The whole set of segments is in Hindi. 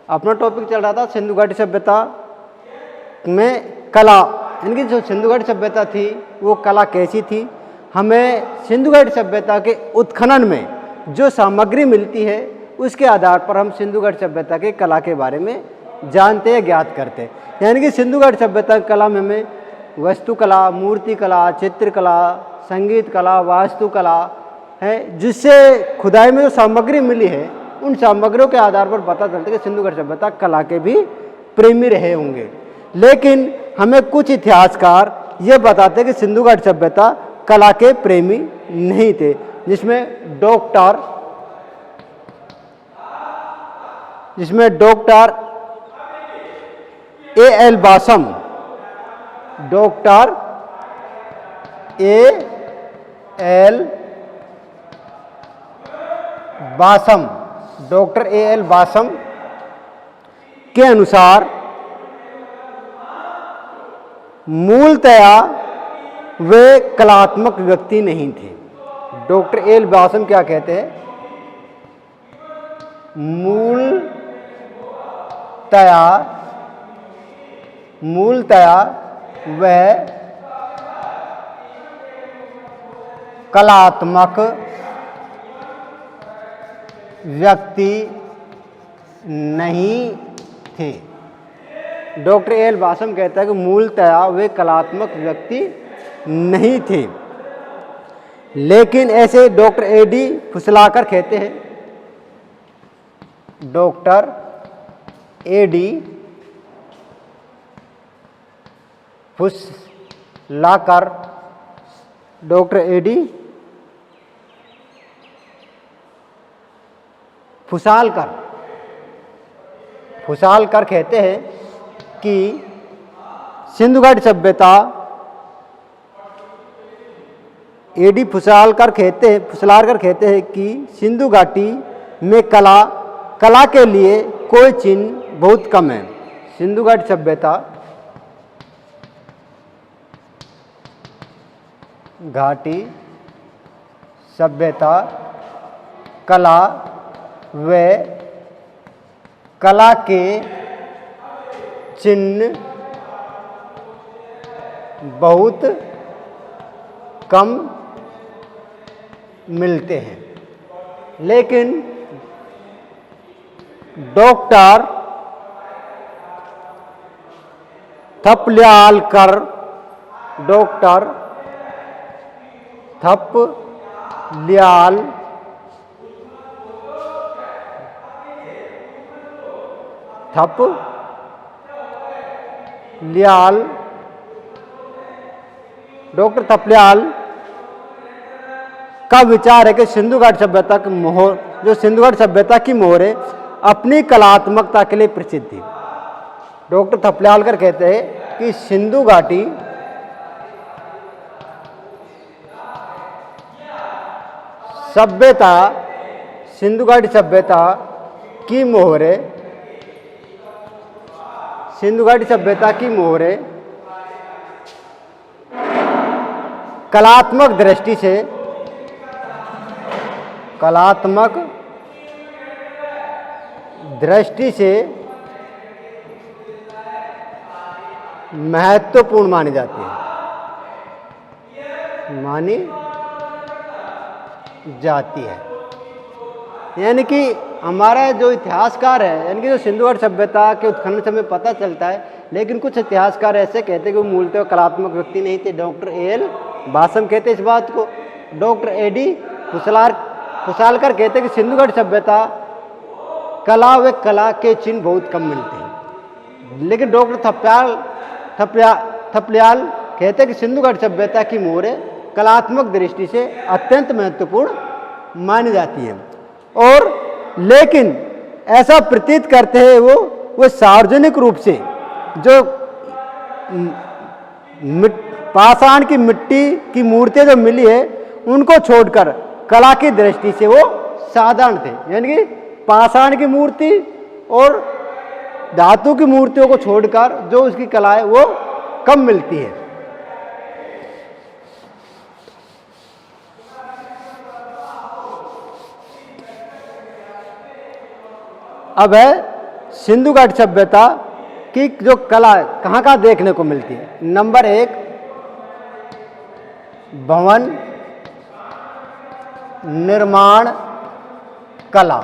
अपना टॉपिक चल रहा था सिंधु घाटी सभ्यता में कला, यानी कि जो सिंधु घाटी सभ्यता थी वो कला कैसी थी। हमें सिंधु घाटी सभ्यता के उत्खनन में जो सामग्री मिलती है उसके आधार पर हम सिंधु घाटी सभ्यता के कला के बारे में जानते हैं, ज्ञात करते हैं। यानी कि सिंधु घाटी सभ्यता की कला में हमें वस्तुकला, मूर्तिकला, चित्रकला, संगीत कला, वास्तुकला है, जिससे खुदाई में जो सामग्री मिली है उन सामग्रियों के आधार पर पता चलता है कि सिंधु घाटी सभ्यता कला के भी प्रेमी रहे होंगे। लेकिन हमें कुछ इतिहासकार ये बताते हैं कि सिंधु घाटी सभ्यता कला के प्रेमी नहीं थे, जिसमें डॉक्टर A.L. बासम, doctor A.L. बासम के अनुसार मूलतया वे कलात्मक व्यक्ति नहीं थे। Doctor A.L. बासम क्या कहते हैं? मूलतया वह कलात्मक व्यक्ति नहीं थे। Doctor A.L. बासम कहता है कि मूलतया वे कलात्मक व्यक्ति नहीं थे। लेकिन ऐसे डॉक्टर A.D. फुसलाकर कहते हैं, डॉक्टर A.D. फुसलाकर फुसालकर कहते हैं कि सिंधु घाटी सभ्यता, A.D. फुसलाकर कहते हैं कि सिंधु घाटी में कला के लिए कोई चिन्ह बहुत कम है। सिंधु घाटी सभ्यता कला के चिन्ह बहुत कम मिलते हैं। लेकिन डॉक्टर थपलियालकर डॉक्टर थपलियाल का विचार है कि सिंधु घाटी सभ्यता की मोहर है अपनी कलात्मकता के लिए प्रसिद्ध थी। डॉक्टर थपलियालकर कहते हैं कि सिंधु घाटी सभ्यता की मोहर है कलात्मक दृष्टि से महत्वपूर्ण मानी जाती है। यानी कि हमारा जो इतिहासकार है, यानी कि जो सिंधु घाटी सभ्यता के उत्खनन से हमें पता चलता है, लेकिन कुछ इतिहासकार ऐसे कहते हैं कि वो मूलतः कलात्मक व्यक्ति नहीं थे। Doctor A.L. बासम कहते इस बात को। Doctor A.D. फुसालकर कहते हैं कि सिंधु घाटी सभ्यता कला के चिन्ह बहुत कम मिलते हैं। लेकिन डॉक्टर थपलियाल कहते हैं कि सिंधु घाटी सभ्यता की मोहर कलात्मक दृष्टि से अत्यंत महत्वपूर्ण मानी जाती है। और लेकिन ऐसा प्रतीत करते हैं वो सार्वजनिक रूप से जो पाषाण की मिट्टी की मूर्तियां जो मिली है उनको छोड़कर कला की दृष्टि से वो साधारण थे। यानी कि पाषाण की मूर्ति और धातु की मूर्तियों को छोड़कर जो उसकी कला है वो कम मिलती है। अब है सिंधु घाटी सभ्यता की जो कला कहाँ कहाँ देखने को मिलती है। नंबर 1, भवन निर्माण कला।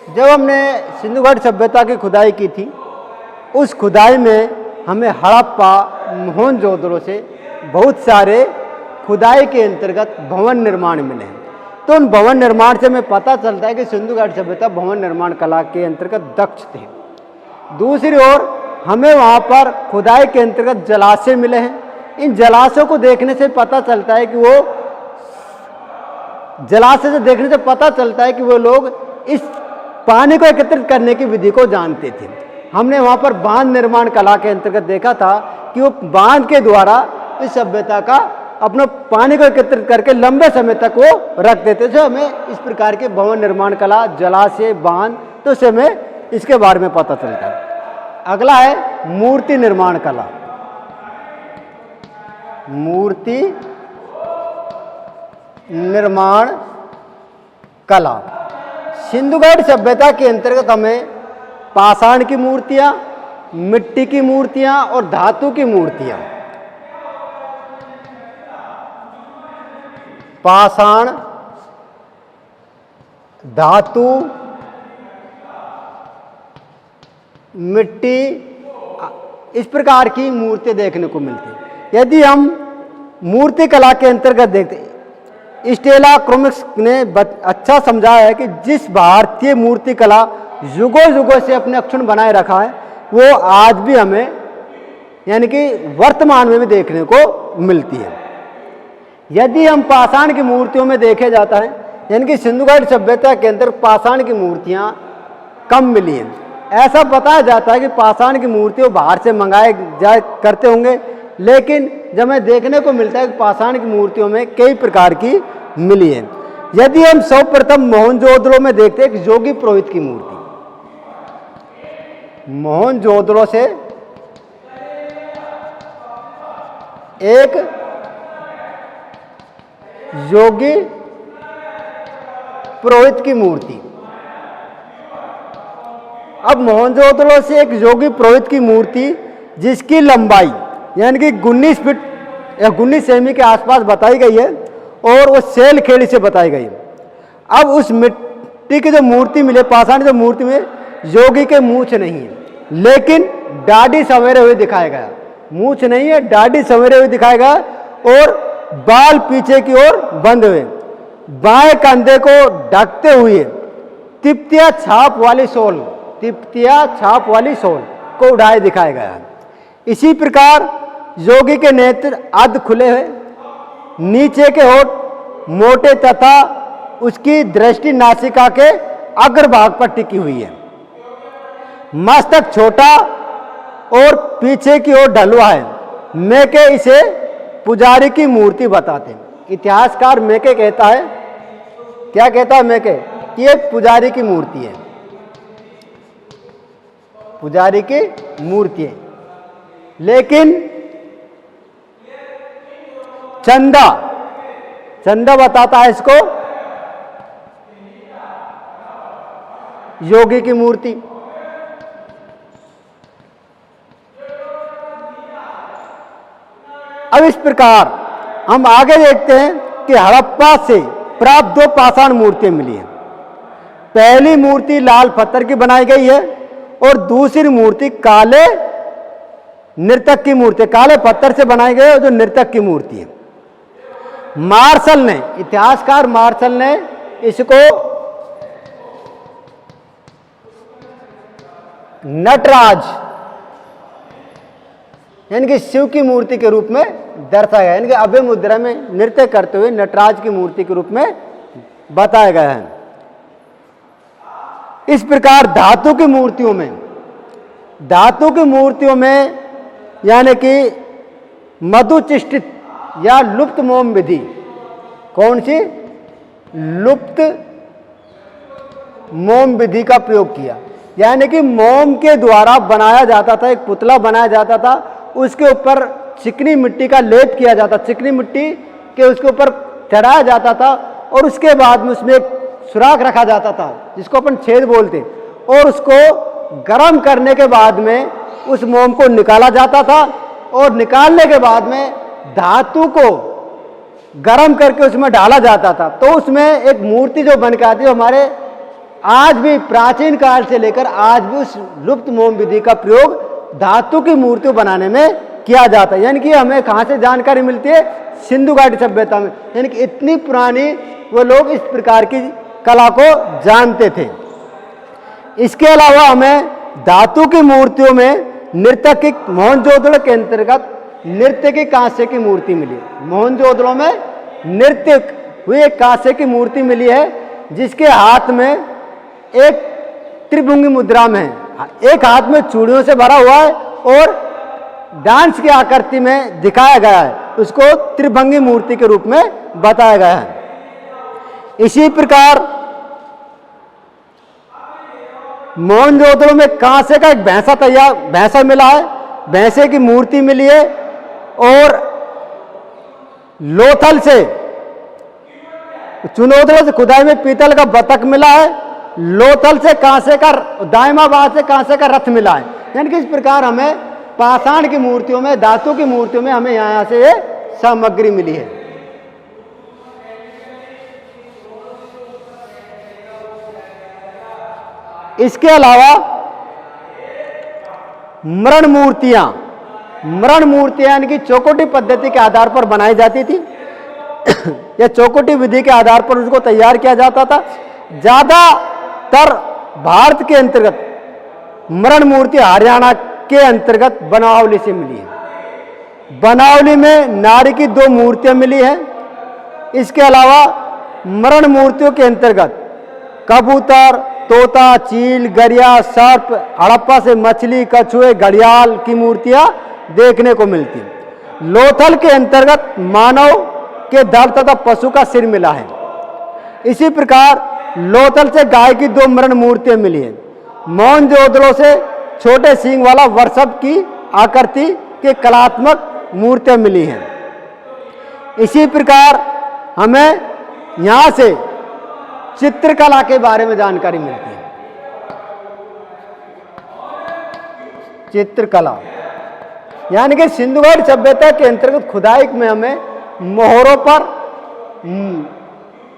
जब हमने सिंधु घाटी सभ्यता की खुदाई की थी, उस खुदाई में हमें हड़प्पा, मोहनजोदड़ो से बहुत सारे खुदाई के अंतर्गत भवन निर्माण मिले हैं। तो उन भवन निर्माण से हमें पता चलता है कि सिंधु घाटी सभ्यता भवन निर्माण कला के अंतर्गत दक्ष थे। दूसरी ओर हमें वहाँ पर खुदाई के अंतर्गत जलाशय मिले हैं। इन जलाशयों को देखने से पता चलता है कि वो जलाशय से देखने से पता चलता है कि वो लोग इस पानी को एकत्रित करने की विधि को जानते थे। हमने वहाँ पर बांध निर्माण कला के अंतर्गत देखा था कि वो बांध के द्वारा इस सभ्यता का अपना पानी को एकत्रित करके लंबे समय तक वो रख देते थे। हमें इस प्रकार के भवन निर्माण कला, जलाशय, बांध, तो उससे हमें इसके बारे में पता चलता है। अगला है मूर्ति निर्माण कला। मूर्ति निर्माण कला सिंधु घाटी सभ्यता के अंतर्गत हमें पाषाण की मूर्तियां, मिट्टी की मूर्तियां और धातु की मूर्तियां, पाषाण, धातु, मिट्टी, इस प्रकार की मूर्तियां देखने को मिलती हैं। यदि हम मूर्ति कला के अंतर्गत देखते हैं, स्टेला क्रोमिक्स ने अच्छा समझाया है कि जिस भारतीय मूर्ति कला युगों युगों से अपने अक्षुण बनाए रखा है, वो आज भी हमें यानी कि वर्तमान में भी देखने को मिलती है। यदि हम पाषाण की मूर्तियों में देखे जाता है, यानी कि सिंधु घाटी सभ्यता के अंदर पाषाण की मूर्तियां कम मिली हैं। ऐसा बताया जाता है कि पाषाण की मूर्तियों बाहर से मंगाए जाए करते होंगे, लेकिन जब हमें देखने को मिलता है कि पाषाण की मूर्तियों में कई प्रकार की मिली है। यदि हम सर्वप्रथम मोहनजोदड़ो में देखते हैं एक योगी पुरोहित की मूर्ति, मोहनजोदड़ो से एक योगी पुरोहित की मूर्ति। अब मोहनजोदड़ो से एक योगी पुरोहित की मूर्ति जिसकी लंबाई यानी कि 19 फीट या 19 सेमी के आसपास बताई गई है और वो सेल खेड़ी से बताई गई है। अब उस मिट्टी की जो मूर्ति मिले, पाषाण जो मूर्ति में योगी के मूंछ नहीं है, लेकिन दाढ़ी संवरे हुए दिखाया गया। मूंछ नहीं है, दाढ़ी संवरे हुए दिखाया गया और बाल पीछे की ओर बंद हुए, बाएं कंधे को ढकते हुए तिप्तिया छाप वाली सोल, तिप्तिया छाप वाली सोल को उड़ाए दिखाया गया। इसी प्रकार योगी के नेत्र अर्ध खुले हुए, नीचे के होठ मोटे तथा उसकी दृष्टि नासिका के अग्रभाग पर टिकी हुई है। मस्तक छोटा और पीछे की ओर ढलुआ है। मेके इसे पुजारी की मूर्ति बताते हैं। इतिहासकार मेके कहता है, क्या कहता है मेके, कि ये पुजारी की मूर्ति है, पुजारी की मूर्ति है। लेकिन चंदा बताता है इसको योगी की मूर्ति। अब इस प्रकार हम आगे देखते हैं कि हड़प्पा से प्राप्त 2 पाषाण मूर्तियां मिली हैं। पहली मूर्ति लाल पत्थर की बनाई गई है और दूसरी मूर्ति काले नर्तक की मूर्ति, काले पत्थर से बनाई गई है जो नर्तक की मूर्ति है। मार्शल ने, इतिहासकार मार्शल ने इसको नटराज यानी कि शिव की मूर्ति के रूप में दर्शाया गया, यानी कि अभय मुद्रा में नृत्य करते हुए नटराज की मूर्ति के रूप में बताया गया है। इस प्रकार धातु की मूर्तियों में यानी कि मधुचिष्टित या लुप्त मोम विधि, कौन सी लुप्त मोम विधि का प्रयोग किया, यानी कि मोम के द्वारा बनाया जाता था, एक पुतला बनाया जाता था, उसके ऊपर चिकनी मिट्टी का लेप किया जाता, चिकनी मिट्टी के उसके ऊपर चढ़ाया जाता था और उसके बाद में उसमें एक सुराख रखा जाता था जिसको अपन छेद बोलते, और उसको गर्म करने के बाद में उस मोम को निकाला जाता था और निकालने के बाद में धातु को गर्म करके उसमें डाला जाता था। तो उसमें एक मूर्ति जो बन के आती है, हमारे आज भी प्राचीन काल से लेकर आज भी उस लुप्त मोम विधि का प्रयोग धातु की मूर्ति बनाने में किया जाता है। यानी कि हमें कहाँ से जानकारी मिलती है? सिंधु घाटी सभ्यता में। यानी कि इतनी पुरानी वो लोग इस प्रकार की कला को जानते थे। इसके अलावा हमें धातु की मूर्तियों में नृत्य मोहनजोदड़ो के अंतर्गत नृत्य की कांसे की मूर्ति मिली। मोहनजोदड़ो में नृत्य हुई एक कांसे की मूर्ति मिली है, जिसके हाथ में एक त्रिभुंगी मुद्रा में है, एक हाथ में चूड़ियों से भरा हुआ है और डांस की आकृति में दिखाया गया है। उसको त्रिभंगी मूर्ति के रूप में बताया गया है। इसी प्रकार मोहनजोदड़ो में कांसे का एक भैंसा मिला है, भैंसे की मूर्ति मिली है और लोथल से चुनौदड़ो से खुदाई में पीतल का बतख मिला है, लोथल से कांसे का, दायमाबाद से कांसे का रथ मिला है। यानी कि इस प्रकार हमें पाषाण की मूर्तियों में, धातु की मूर्तियों में हमें यहां से ये सामग्री मिली है। इसके अलावा मरण मूर्तियां यानी कि चौकोटी पद्धति के आधार पर बनाई जाती थी या चौकोटी विधि के आधार पर उसको तैयार किया जाता था। ज्यादातर भारत के अंतर्गत मरण मूर्ति हरियाणा के अंतर्गत बनावली से मिली है। बनावली में नारी की 2 मूर्तियां मिली हैं। इसके अलावा मरण मूर्तियों के अंतर्गत कबूतर, तोता, चील, गरिया, सर्प, हड़प्पा से मछली, कछुए, घड़ियाल की मूर्तियां देखने को मिलती हैं। लोथल के अंतर्गत मानव के धड़ तथा पशु का सिर मिला है। इसी प्रकार लोथल से गाय की 2 मरण मूर्तियां मिली हैं। मोहनजोदड़ो से छोटे सींग वाला वृषभ की आकृति के कलात्मक मूर्तियां मिली हैं। इसी प्रकार हमें यहां से चित्रकला के बारे में जानकारी मिलती है। चित्रकला यानी कि सिंधु घाटी सभ्यता के अंतर्गत खुदाई में हमें मोहरों पर,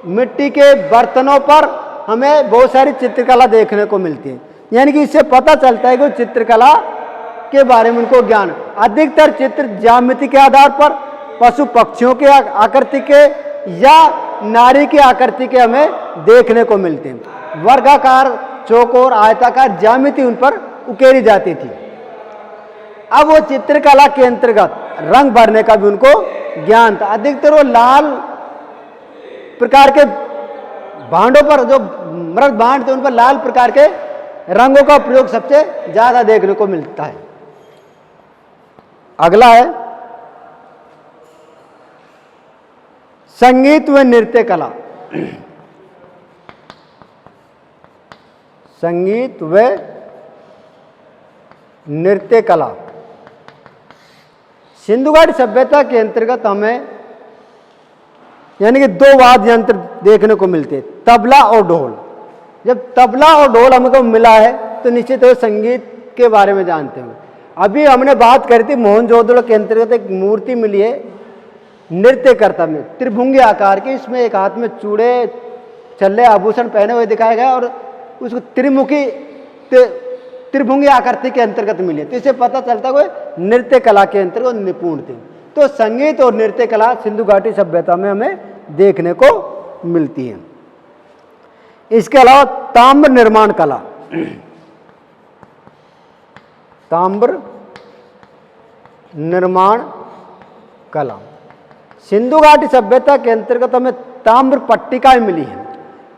मिट्टी के बर्तनों पर हमें बहुत सारी चित्रकला देखने को मिलती है। यानी कि इससे पता चलता है कि चित्रकला के बारे में उनको ज्ञान। अधिकतर चित्र ज्यामिति के आधार पर, पशु पक्षियों के आकृति के या नारी की आकृति के हमें देखने को मिलते हैं। वर्गाकार, चौकोर, आयताकार ज्यामिति उन पर उकेरी जाती थी। अब वो चित्रकला के अंतर्गत रंग भरने का भी उनको ज्ञान था। अधिकतर वो लाल प्रकार के भांडों पर, जो मृत भांड थे उन पर लाल प्रकार के रंगों का प्रयोग सबसे ज्यादा देखने को मिलता है। अगला है संगीत व नृत्य कला। संगीत व नृत्य कला सिंधु घाटी सभ्यता के अंतर्गत हमें यानी कि 2 वाद्य यंत्र देखने को मिलते हैं, तबला और ढोल। जब तबला और ढोल हमको मिला है तो निश्चित ही संगीत के बारे में जानते हैं। अभी हमने बात करी थी मोहनजोदड़ो के अंतर्गत एक मूर्ति मिली है नृत्य करता में, त्रिभुंगी आकार की। इसमें एक हाथ में चूड़े, छल्ले, आभूषण पहने हुए दिखाया गया और उसको त्रिभुंगी आकृति के अंतर्गत मिली है। तो इससे पता चलता है कोई नृत्य कला के अंतर्गत निपुण थे। तो संगीत और नृत्य कला सिंधु घाटी सभ्यता में हमें देखने को मिलती है। इसके अलावा ताम्र निर्माण कला, ताम्र निर्माण कला सिंधु घाटी सभ्यता के अंतर्गत हमें ताम्र पट्टिकाएं मिली हैं।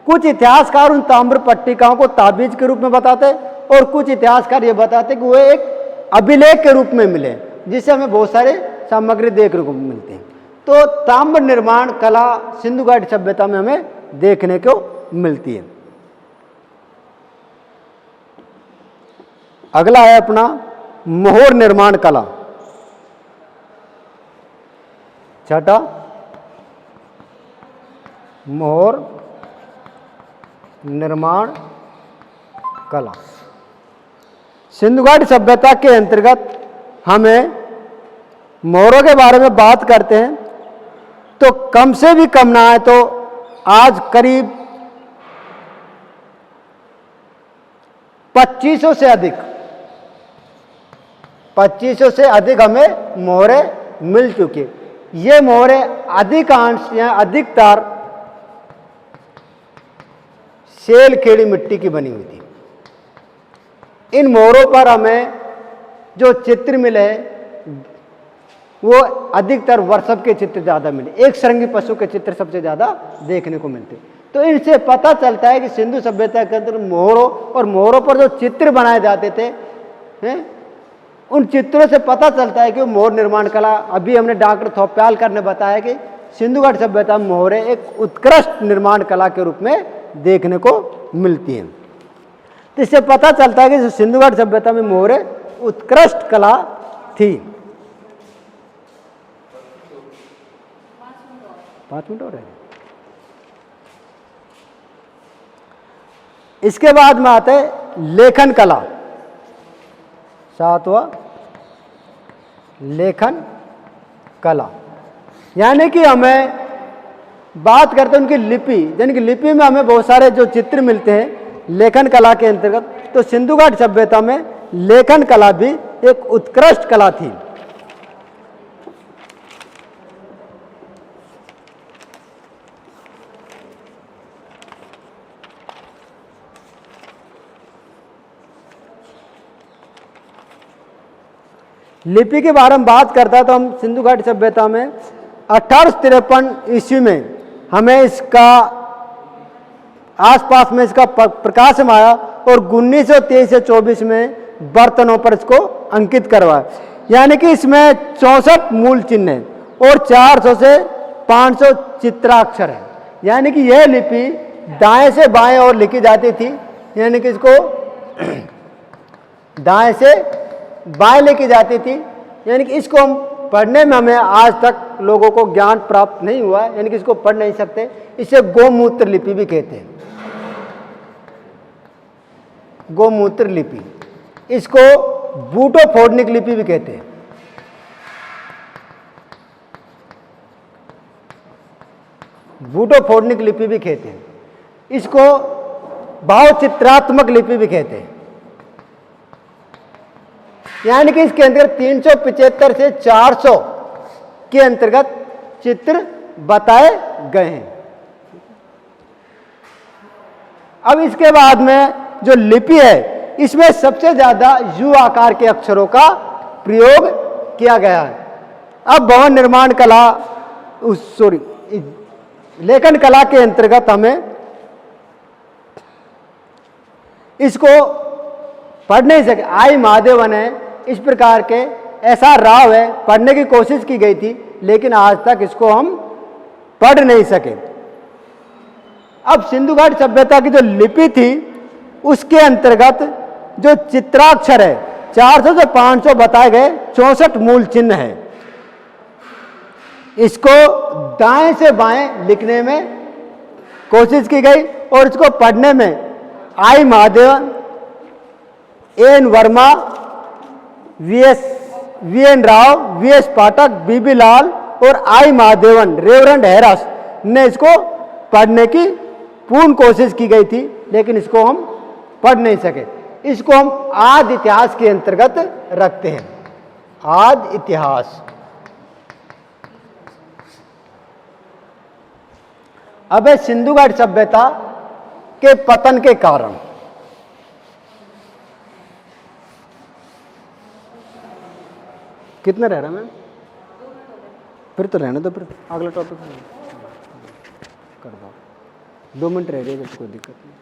कुछ इतिहासकार उन ताम्र पट्टिकाओं को ताबीज के रूप में बताते हैं और कुछ इतिहासकार ये बताते हैं कि वो एक अभिलेख के रूप में मिले, जिससे हमें बहुत सारे सामग्री देखने को मिलते हैं। तो ताम्र निर्माण कला सिंधु घाटी सभ्यता में हमें देखने को मिलती है। अगला है अपना मोहर निर्माण कला। छठा मोहर निर्माण कला। सिंधु घाटी सभ्यता के अंतर्गत हमें मोहरों के बारे में बात करते हैं तो कम से भी कम ना है तो आज करीब 2500 से अधिक हमें मोहरे मिल चुके। ये मोहरे अधिकांश या अधिकतर सेल खेड़ी मिट्टी की बनी हुई थी। इन मोहरों पर हमें जो चित्र मिले वो अधिकतर वर्षभ के चित्र ज़्यादा मिले, एक श्रृंगी पशु के चित्र सबसे ज़्यादा देखने को मिलते। तो इनसे पता चलता है कि सिंधु सभ्यता के अंदर मोहरों और मोहरों पर जो चित्र बनाए जाते थे उन चित्रों से पता चलता है कि मोहर निर्माण कला, अभी हमने डॉक्टर थोप्यालकर ने बताया कि सिंधु घाटी सभ्यता में मोहरें एक उत्कृष्ट निर्माण कला के रूप में देखने को मिलती हैं। तो इससे पता चलता है कि सिंधु घाटी सभ्यता में मोहरें उत्कृष्ट कला थी। 5 मिनट और है। इसके बाद में आते लेखन कला, 7वां लेखन कला। यानी कि हमें बात करते हैं उनकी लिपि, यानी कि लिपि में हमें बहुत सारे जो चित्र मिलते हैं लेखन कला के अंतर्गत। तो सिंधु घाटी सभ्यता में लेखन कला भी एक उत्कृष्ट कला थी। लिपि के बारे में बात करता है तो हम सिंधु घाटी सभ्यता में 1853 ईस्वी में हमें इसका आसपास में इसका प्रकाश में आया और 1923 से 24 में बर्तनों पर इसको अंकित करवाया। यानी कि इसमें 64 मूल चिन्ह हैं और 400 से 500 चित्राक्षर हैं। यानी कि यह लिपि दाएं से बाएं और लिखी जाती थी, यानी कि इसको दाएं से बाएं लिखी जाती थी। यानी कि इसको हम पढ़ने में हमें आज तक लोगों को ज्ञान प्राप्त नहीं हुआ है, यानी कि इसको पढ़ नहीं सकते। इसे गोमूत्र लिपि भी कहते हैं, गोमूत्र लिपि। इसको बूटोफोर्निक लिपि भी कहते हैं। बूटोफोर्निक लिपि भी कहते हैं। इसको भावचित्रात्मक लिपि भी कहते हैं। यानी कि इसके अंदर 375 से 400 के अंतर्गत चित्र बताए गए हैं। अब इसके बाद में जो लिपि है इसमें सबसे ज्यादा यू आकार के अक्षरों का प्रयोग किया गया है। अब भवन निर्माण कला लेखन कला के अंतर्गत हमें इसको पढ़ नहीं सके। आई महादेवन है, इस प्रकार के ऐसा राव है, पढ़ने की कोशिश की गई थी लेकिन आज तक इसको हम पढ़ नहीं सके। अब सिंधु घाटी सभ्यता की जो लिपि थी उसके अंतर्गत जो चित्राक्षर है 400 से 500 बताए गए 64 मूल चिन्ह है। इसको दाएं से बाएं लिखने में कोशिश की गई और इसको पढ़ने में I Mahadevan, N Verma, V N Rao, V S Pathak, B B Lal और आई महादेवन, रेवरेंड हैरस ने इसको पढ़ने की पूर्ण कोशिश की गई थी लेकिन इसको हम पढ़ नहीं सके। इसको हम आदि इतिहास के अंतर्गत रखते हैं। आदि इतिहास। अब है सिंधु घाटी सभ्यता के पतन के कारण। कितना रह रहा मैम? फिर तो रहने दो, फिर अगला टॉपिक कर दो। 2 मिनट रह रही है, कोई दिक्कत नहीं।